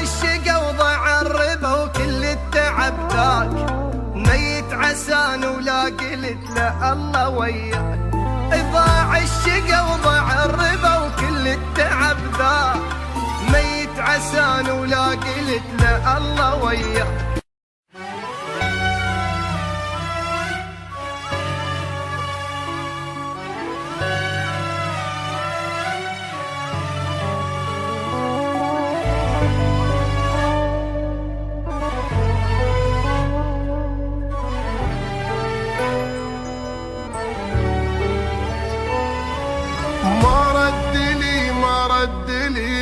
الشقا وضاع الربا وكل التعب ذاك، ميت عسان ولا قلت له الله وياك. ضاع الشقا وضاع الربا وكل التعب ذاك، ميت عسان ولا قلت له الله وياك.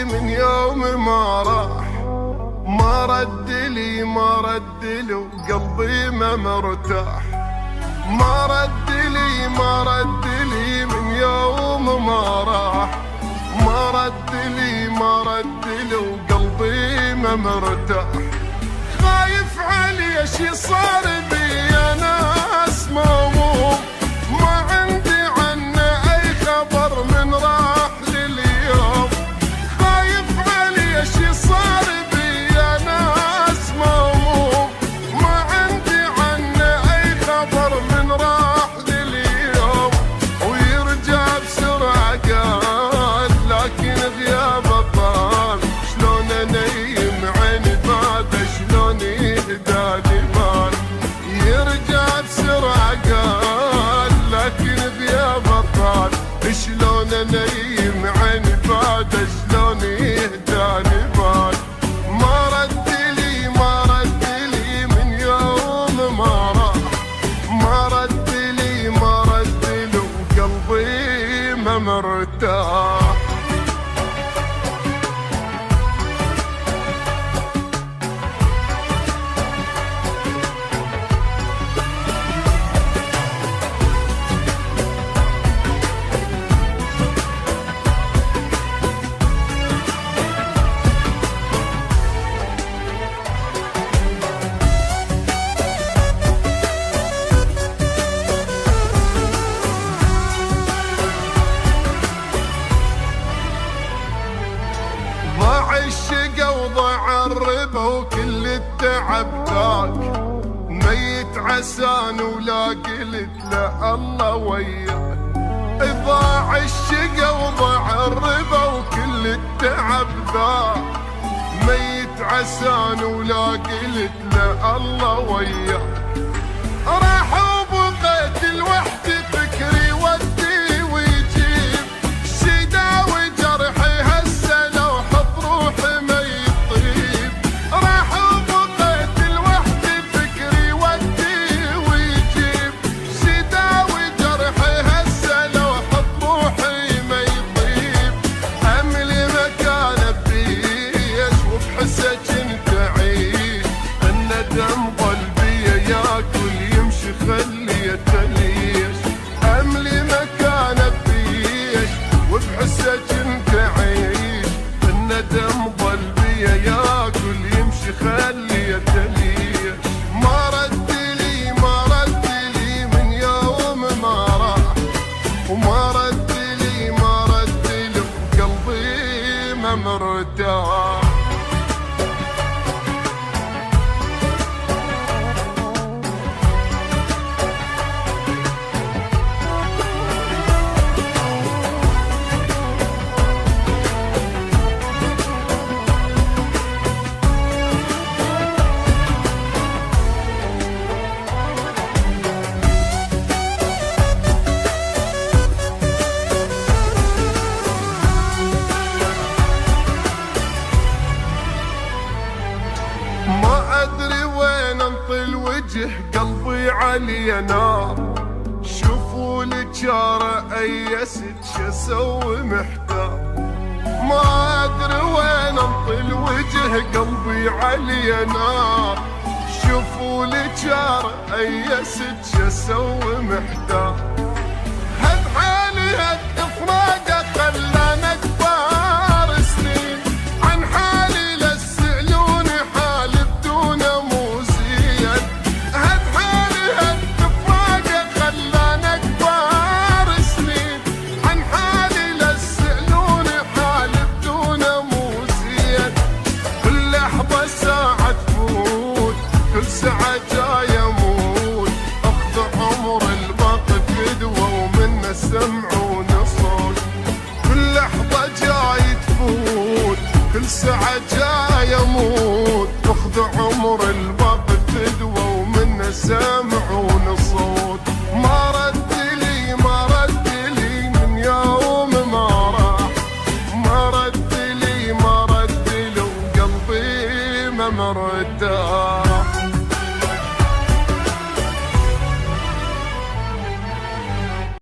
من يوم ما راح، ما ردلي وقلبي ما مرتاح. ما ردلي من يوم ما راح، ما ردلي وقلبي ما مرتاح. خايف علي شي صار بي انا اسمه، ما عندي عنه اي خبر من راح لليوم. شي صار بي انا اسمه، ما عندي عنه اي خبر من راح لليوم. ويرجع بسرعه قال لكن غيابه طال، شلون انيم عيني بعد شلون يهدالي بال. يرجع بسرعه قال لكن غيابه طال، شلون انيم عيني بعد شلون يهدالي بال. ما ردلي من يوم ما راح، ما ردلي وقلبي ما مرتاح. الشقا وضاع الربا وكل التعب ذاك، ميت عسان ولا قلت له الله وياك. ضاع الشقا وضاع الربا وكل التعب ذاك، ميت عسان ولا قلت له الله وياك. راح وبقيت لوحدي فكري ودي ويجيب، شداوي جرحي هسه لو حط روحي ما يطيب. راح وبقيت لوحدي فكري ودي ويجيب، شداوي جرحي هسه لو حط روحي ما يطيب. املي مكانه بيش وبحسه كنت اعيش، الندم قلبي ياكل يمشي خليته ليش. املي مكانه بيش وبحسه كنت اعيش، الندم قلبي ياكل يمشي خليته ليش. ما ردلي من يوم ما راح، وما ردلي وقلبي ما مرتاح. قلبي علي نار، شوفوا الجارة ايست شسوي محتار. ما ادري وين انطي الوجه قلبي علي نار، شوفوا الجارة ايست شسوي محتار. هد حالي هد افراقه خلانا كبار سنين، عن حالي لسألوني حالي بدون مو زين. هد حالي هد افراقه خلانا كبار سنين، عن حالي لسألوني حالي بدون مو زين. كل يسمعون الصوت. كل لحظة جاي تفوت، كل ساعة جاي اموت، تاخذ عمر الباب تدوى ومن سمعون الصوت. ما رد لي ما رد لي من يوم ما راح، ما رد لي ما رد لي وقلبي ما مرتاح.